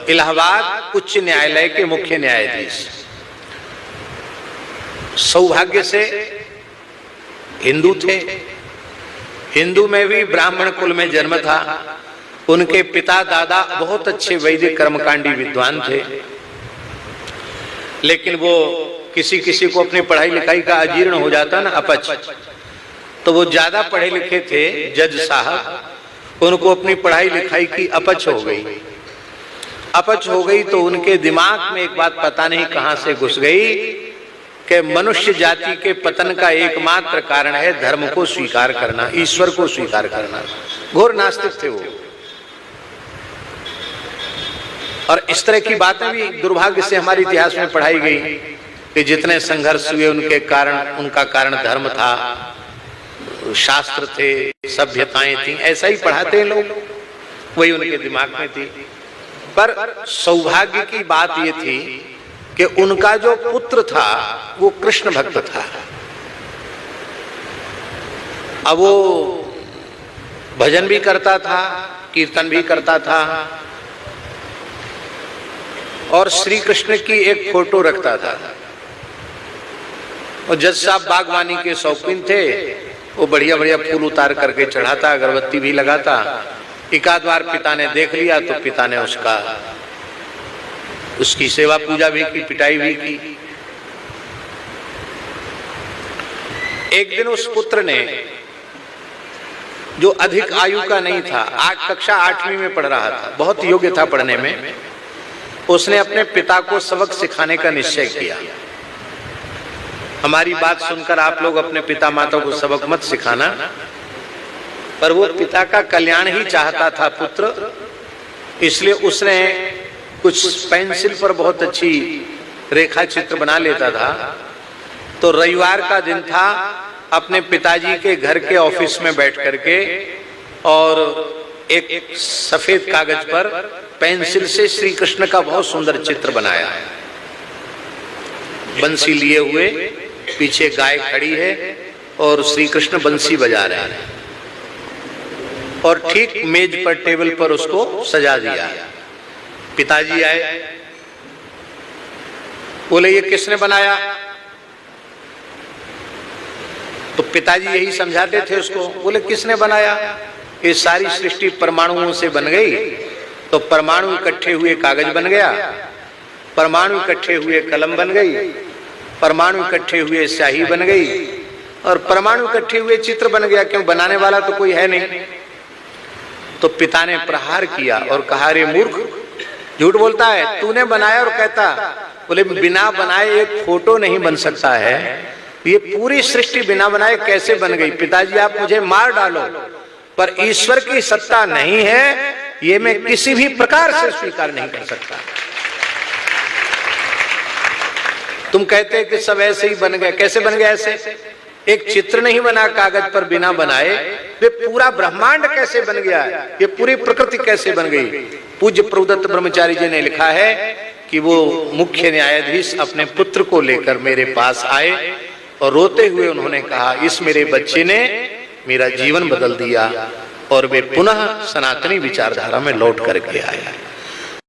इलाहाबाद उच्च न्यायालय के मुख्य न्यायाधीश। सौभाग्य से हिंदू थे, हिंदू में भी ब्राह्मण कुल में जन्म था। उनके पिता दादा बहुत अच्छे वैदिक कर्मकांडी विद्वान थे, लेकिन वो किसी किसी को अपनी पढ़ाई लिखाई का अजीर्ण हो जाता ना, अपच, तो वो ज्यादा पढ़े लिखे थे जज साहब, उनको अपनी पढ़ाई लिखाई की अपच हो गई। अपच हो गई तो उनके दिमाग में एक बात पता नहीं कहां से घुस गई कि मनुष्य जाति के पतन का एकमात्र कारण है धर्म को स्वीकार करना, ईश्वर को स्वीकार करना। घोर नास्तिक थे वो। और इस तरह की बातें भी दुर्भाग्य से हमारे इतिहास में पढ़ाई गई कि जितने संघर्ष हुए उनके कारण, उनका कारण धर्म था, शास्त्र थे, सभ्यताएं थी, ऐसा ही पढ़ाते हैं लोग, वही उनके दिमाग में थी। पर सौभाग्य की बात ये थी कि उनका जो पुत्र था वो कृष्ण भक्त था। अब वो भजन भी करता था, कीर्तन भी करता था और श्री कृष्ण की एक फोटो रखता था। और जज साहब बागवानी के शौकीन थे, वो बढ़िया बढ़िया फूल उतार करके चढ़ाता, अगरबत्ती भी लगाता। एक आध बार पिता ने देख लिया तो पिता ने उसकी सेवा पूजा भी की, पिटाई भी की। एक दिन उस पुत्र ने, जो अधिक आयु का नहीं था, कक्षा 8वीं में पढ़ रहा था, बहुत योग्य था पढ़ने में, उसने अपने पिता को सबक सिखाने का निश्चय किया। हमारी बात सुनकर आप लोग अपने पिता माता को सबक मत सिखाना, पर वो पिता का कल्याण ही चाहता था पुत्र, इसलिए उसने कुछ पेंसिल पर बहुत अच्छी रेखा चित्र बना लेता था। तो रविवार का दिन था, अपने पिताजी के घर के ऑफिस में बैठ करके और एक सफेद कागज पर पेंसिल से श्री कृष्ण का बहुत सुंदर चित्र बनाया। बंसी लिए हुए, पीछे गाय खड़ी है और श्री कृष्ण बंसी बजा रहे हैं, और ठीक मेज पर, टेबल पर उसको सजा दिया। पिताजी आए, बोले ये किसने बनाया? तो पिताजी यही समझाते थे उसको, बोले किसने बनाया? ये सारी सृष्टि परमाणुओं से बन गई, तो परमाणु इकट्ठे हुए कागज बन गया, परमाणु इकट्ठे हुए कलम बन गई, परमाणु इकट्ठे हुए स्याही बन गई, और परमाणु इकट्ठे हुए चित्र बन गया। क्यों? बनाने वाला तो कोई है नहीं। तो पिता ने प्रहार किया और कहा, रे मूर्ख, झूठ बोलता है, तूने बनाया और कहता। बोले बिना बनाए एक फोटो नहीं बन सकता है, ये पूरी सृष्टि बिना बनाए कैसे बन गई? पिताजी आप मुझे मार डालो, पर ईश्वर की सत्ता नहीं है, ये मैं किसी भी प्रकार से स्वीकार नहीं कर सकता। तुम कहते कि सब ऐसे ही बन गए, कैसे बन गए ऐसे? एक चित्र नहीं बना कागज पर बिना बनाए, वे पूरा ब्रह्मांड कैसे बन गया? ये पूरी प्रकृति कैसे बन गई? पूज्य प्रभुदत्त ब्रह्मचारी जी ने लिखा है कि वो मुख्य न्यायाधीश अपने पुत्र को लेकर मेरे पास आए और रोते हुए उन्होंने कहा, इस मेरे बच्चे ने मेरा जीवन बदल दिया और वे पुनः सनातनी विचारधारा में लौट करके आया।